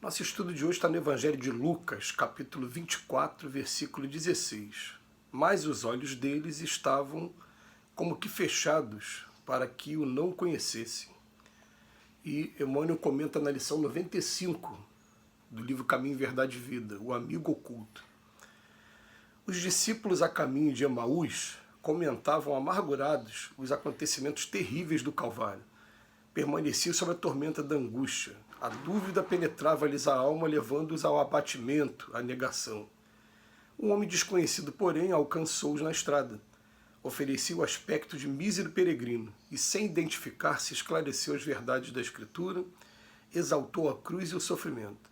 Nosso estudo de hoje está no Evangelho de Lucas, capítulo 24, versículo 16. Mas os olhos deles estavam como que fechados para que o não conhecessem. E Emmanuel comenta na lição 95 do livro Caminho, Verdade e Vida, o amigo oculto. Os discípulos a caminho de Emaús comentavam amargurados os acontecimentos terríveis do Calvário. Permaneciam sob a tormenta da angústia. A dúvida penetrava-lhes a alma, levando-os ao abatimento, à negação. Um homem desconhecido, porém, alcançou-os na estrada. Oferecia o aspecto de mísero peregrino e, sem identificar-se, esclareceu as verdades da Escritura, exaltou a cruz e o sofrimento.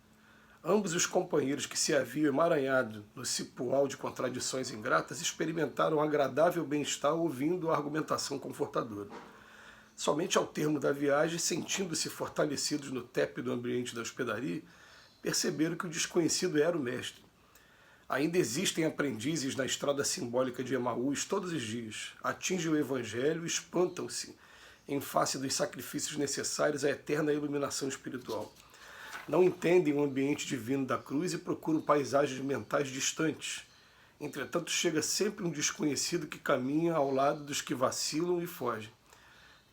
Ambos os companheiros que se haviam emaranhado no cipoal de contradições ingratas experimentaram um agradável bem-estar ouvindo a argumentação confortadora. Somente ao termo da viagem, sentindo-se fortalecidos no tépido ambiente da hospedaria, perceberam que o desconhecido era o mestre. Ainda existem aprendizes na estrada simbólica de Emaús todos os dias. Atingem o Evangelho e espantam-se em face dos sacrifícios necessários à eterna iluminação espiritual. Não entendem o ambiente divino da cruz e procuram paisagens mentais distantes. Entretanto, chega sempre um desconhecido que caminha ao lado dos que vacilam e fogem.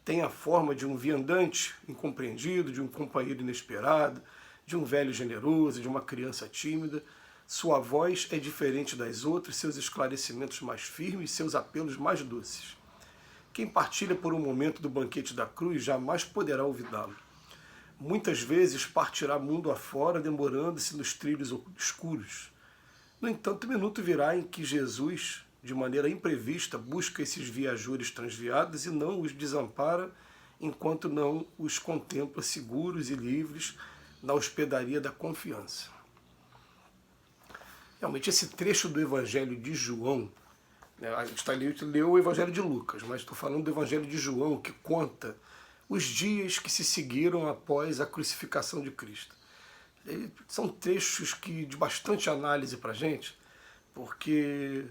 Tem a forma de um viandante incompreendido, de um companheiro inesperado, de um velho generoso, de uma criança tímida. Sua voz é diferente das outras, seus esclarecimentos mais firmes, seus apelos mais doces. Quem partilha por um momento do banquete da cruz jamais poderá olvidá-lo. Muitas vezes partirá mundo afora, demorando-se nos trilhos escuros. No entanto, o minuto virá em que Jesus, de maneira imprevista, busca esses viajores transviados e não os desampara enquanto não os contempla seguros e livres na hospedaria da confiança. Realmente, esse trecho do Evangelho de João, a gente leu o Evangelho de Lucas, mas estou falando do Evangelho de João, que conta os dias que se seguiram após a crucificação de Cristo. São trechos de bastante análise para a gente, porque,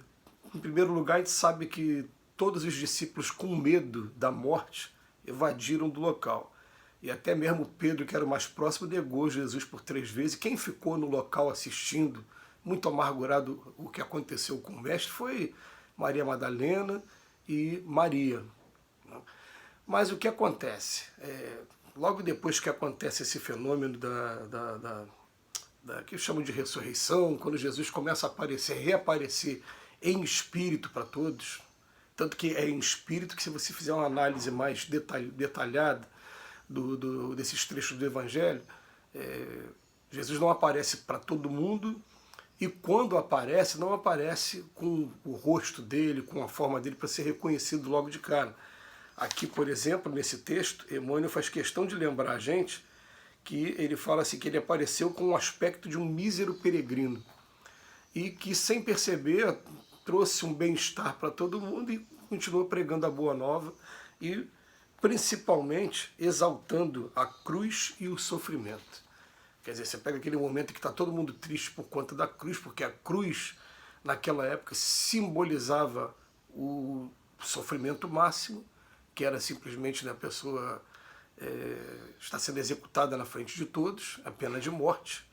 em primeiro lugar, a gente sabe que todos os discípulos, com medo da morte, evadiram do local. E até mesmo Pedro, que era o mais próximo, negou Jesus por 3 vezes. Quem ficou no local assistindo, muito amargurado o que aconteceu com o mestre, foi Maria Madalena e Maria. Mas o que acontece? Logo depois que acontece esse fenômeno que chamam de ressurreição, quando Jesus começa a reaparecer em espírito para todos, tanto que é em espírito que, se você fizer uma análise mais detalhada desses trechos do Evangelho, Jesus não aparece para todo mundo, e quando aparece, não aparece com o rosto dele, com a forma dele, para ser reconhecido logo de cara. Aqui, por exemplo, nesse texto, Emmanuel faz questão de lembrar a gente que ele fala assim, que ele apareceu com o aspecto de um mísero peregrino e que, sem perceber, trouxe um bem-estar para todo mundo e continuou pregando a boa nova e, principalmente, exaltando a cruz e o sofrimento. Quer dizer, você pega aquele momento em que está todo mundo triste por conta da cruz, porque a cruz, naquela época, simbolizava o sofrimento máximo, que era simplesmente a pessoa está sendo executada na frente de todos, a pena de morte.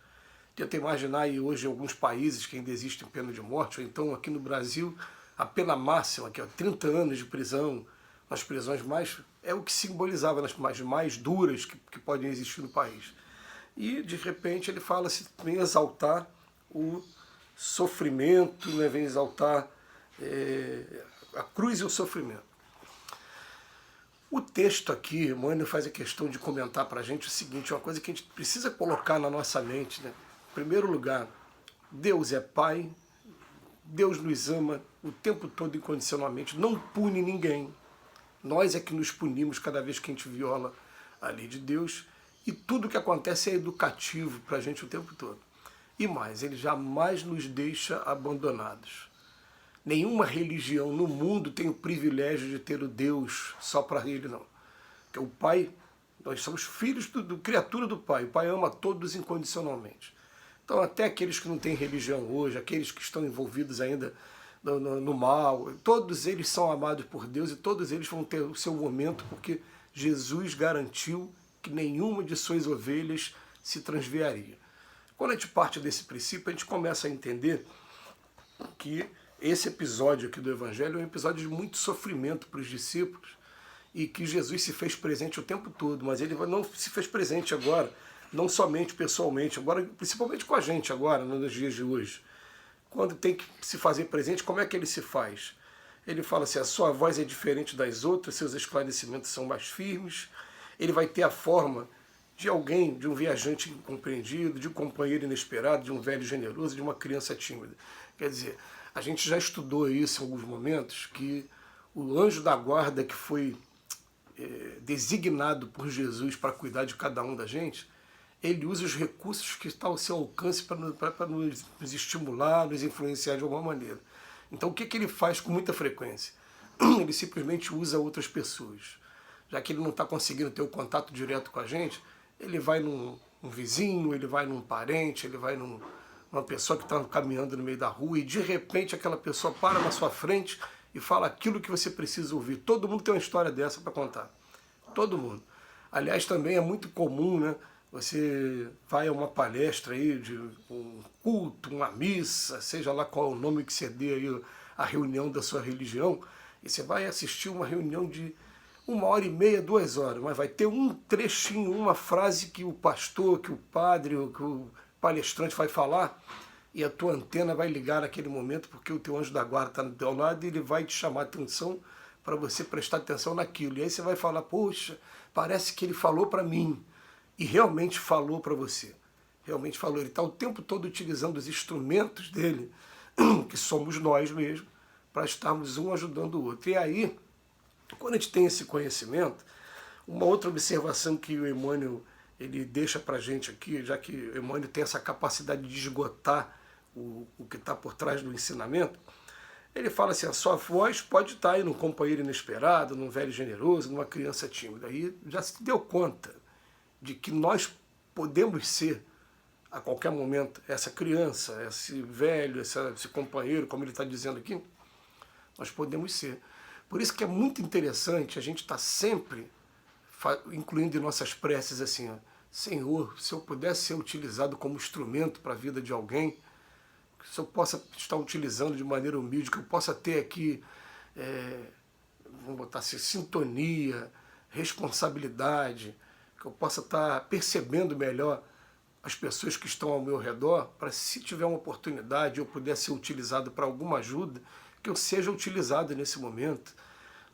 Tenta imaginar aí hoje em alguns países que ainda existe pena de morte, ou então aqui no Brasil a pena máxima, que é 30 anos de prisão, nas prisões mais... é o que simbolizava nas mais duras que podem existir no país. E, de repente, ele fala-se, vem exaltar o sofrimento, né, vem exaltar a cruz e o sofrimento. O texto aqui, Emmanuel faz a questão de comentar para a gente o seguinte, uma coisa que a gente precisa colocar na nossa mente, né? Em primeiro lugar, Deus é Pai, Deus nos ama o tempo todo incondicionalmente, não pune ninguém. Nós é que nos punimos cada vez que a gente viola a lei de Deus, e tudo que acontece é educativo para a gente o tempo todo. E mais, ele jamais nos deixa abandonados. Nenhuma religião no mundo tem o privilégio de ter o Deus só para ele, não. Porque o Pai, nós somos filhos criatura do Pai. O Pai ama todos incondicionalmente. Então, até aqueles que não têm religião hoje, aqueles que estão envolvidos ainda no mal, todos eles são amados por Deus e todos eles vão ter o seu momento, porque Jesus garantiu que nenhuma de suas ovelhas se transviaria. Quando a gente parte desse princípio, a gente começa a entender que esse episódio aqui do Evangelho é um episódio de muito sofrimento para os discípulos e que Jesus se fez presente o tempo todo, mas ele não se fez presente agora, não somente pessoalmente, agora, principalmente com a gente agora, nos dias de hoje. Quando tem que se fazer presente, como é que ele se faz? Ele fala assim, a sua voz é diferente das outras, seus esclarecimentos são mais firmes, ele vai ter a forma de alguém, de um viajante incompreendido, de um companheiro inesperado, de um velho generoso, de uma criança tímida. Quer dizer, a gente já estudou isso em alguns momentos, que o anjo da guarda que foi designado por Jesus para cuidar de cada um da gente, ele usa os recursos que estão ao seu alcance para nos estimular, nos influenciar de alguma maneira. Então o que ele faz com muita frequência? Ele simplesmente usa outras pessoas. Já que ele não está conseguindo ter o contato direto com a gente, ele vai num vizinho, ele vai num parente, ele vai numa pessoa que está caminhando no meio da rua e de repente aquela pessoa para na sua frente e fala aquilo que você precisa ouvir. Todo mundo tem uma história dessa para contar. Todo mundo. Aliás, também é muito comum, né? Você vai a uma palestra aí de um culto, uma missa, seja lá qual o nome que você dê aí, a reunião da sua religião, e você vai assistir uma reunião de 1h30, 2 horas, mas vai ter um trechinho, uma frase que o pastor, que o padre, que o palestrante vai falar, e a tua antena vai ligar naquele momento, porque o teu anjo da guarda está do teu lado e ele vai te chamar a atenção para você prestar atenção naquilo. E aí você vai falar, poxa, parece que ele falou para mim. E realmente falou para você. Realmente falou. Ele está o tempo todo utilizando os instrumentos dele, que somos nós mesmos, para estarmos um ajudando o outro. E aí, quando a gente tem esse conhecimento, uma outra observação que o Emmanuel ele deixa para a gente aqui, já que o Emmanuel tem essa capacidade de esgotar o que está por trás do ensinamento, ele fala assim, a sua voz pode estar aí num companheiro inesperado, num velho generoso, numa criança tímida. Aí já se deu conta de que nós podemos ser, a qualquer momento, essa criança, esse velho, esse companheiro, como ele está dizendo aqui, nós podemos ser. Por isso que é muito interessante a gente estar sempre incluindo em nossas preces assim, ó, Senhor, se eu pudesse ser utilizado como instrumento para a vida de alguém, se eu possa estar utilizando de maneira humilde, que eu possa ter aqui, vamos botar assim, sintonia, responsabilidade, que eu possa estar percebendo melhor as pessoas que estão ao meu redor, para se tiver uma oportunidade eu puder ser utilizado para alguma ajuda, que eu seja utilizado nesse momento.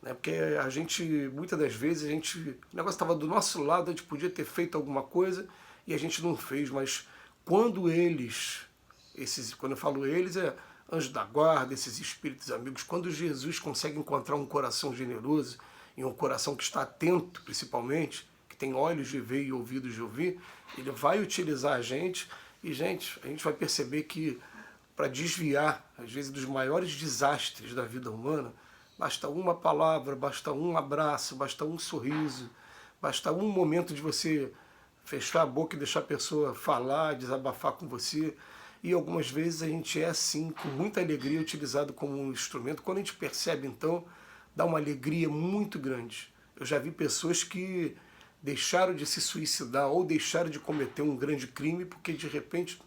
Né? Porque a gente, muitas das vezes, o negócio estava do nosso lado, a gente podia ter feito alguma coisa e a gente não fez, mas quando quando eu falo eles, é anjos da guarda, esses espíritos amigos, quando Jesus consegue encontrar um coração generoso, e um coração que está atento, principalmente, que tem olhos de ver e ouvidos de ouvir, ele vai utilizar a gente, e, gente, a gente vai perceber que para desviar, às vezes, dos maiores desastres da vida humana, basta uma palavra, basta um abraço, basta um sorriso, basta um momento de você fechar a boca e deixar a pessoa falar, desabafar com você. E algumas vezes a gente é assim, com muita alegria, utilizado como um instrumento. Quando a gente percebe, então, dá uma alegria muito grande. Eu já vi pessoas que deixaram de se suicidar ou deixaram de cometer um grande crime porque, de repente,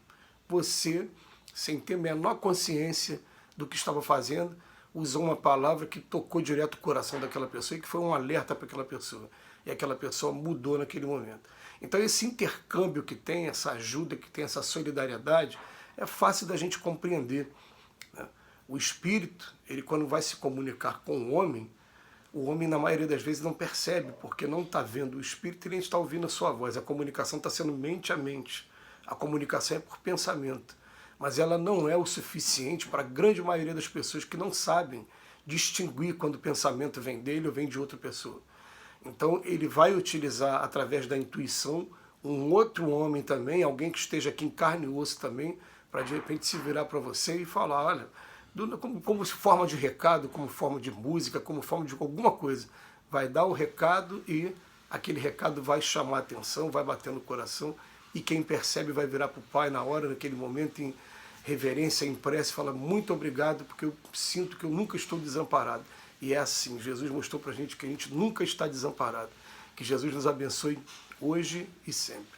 você, sem ter a menor consciência do que estava fazendo, usou uma palavra que tocou direto o coração daquela pessoa e que foi um alerta para aquela pessoa. E aquela pessoa mudou naquele momento. Então esse intercâmbio que tem, essa ajuda que tem, essa solidariedade, é fácil da gente compreender. Né? O espírito, ele quando vai se comunicar com o homem na maioria das vezes não percebe, porque não está vendo o espírito e nem está ouvindo a sua voz. A comunicação está sendo mente a mente. A comunicação é por pensamento. Mas ela não é o suficiente para a grande maioria das pessoas que não sabem distinguir quando o pensamento vem dele ou vem de outra pessoa. Então ele vai utilizar, através da intuição, um outro homem também, alguém que esteja aqui em carne e osso também, para de repente se virar para você e falar, olha, como forma de recado, como forma de música, como forma de alguma coisa. Vai dar o recado e aquele recado vai chamar a atenção, vai bater no coração, e quem percebe vai virar para o Pai na hora, naquele momento, em reverência, em prece, fala muito obrigado, porque eu sinto que eu nunca estou desamparado. E é assim, Jesus mostrou para a gente que a gente nunca está desamparado. Que Jesus nos abençoe hoje e sempre.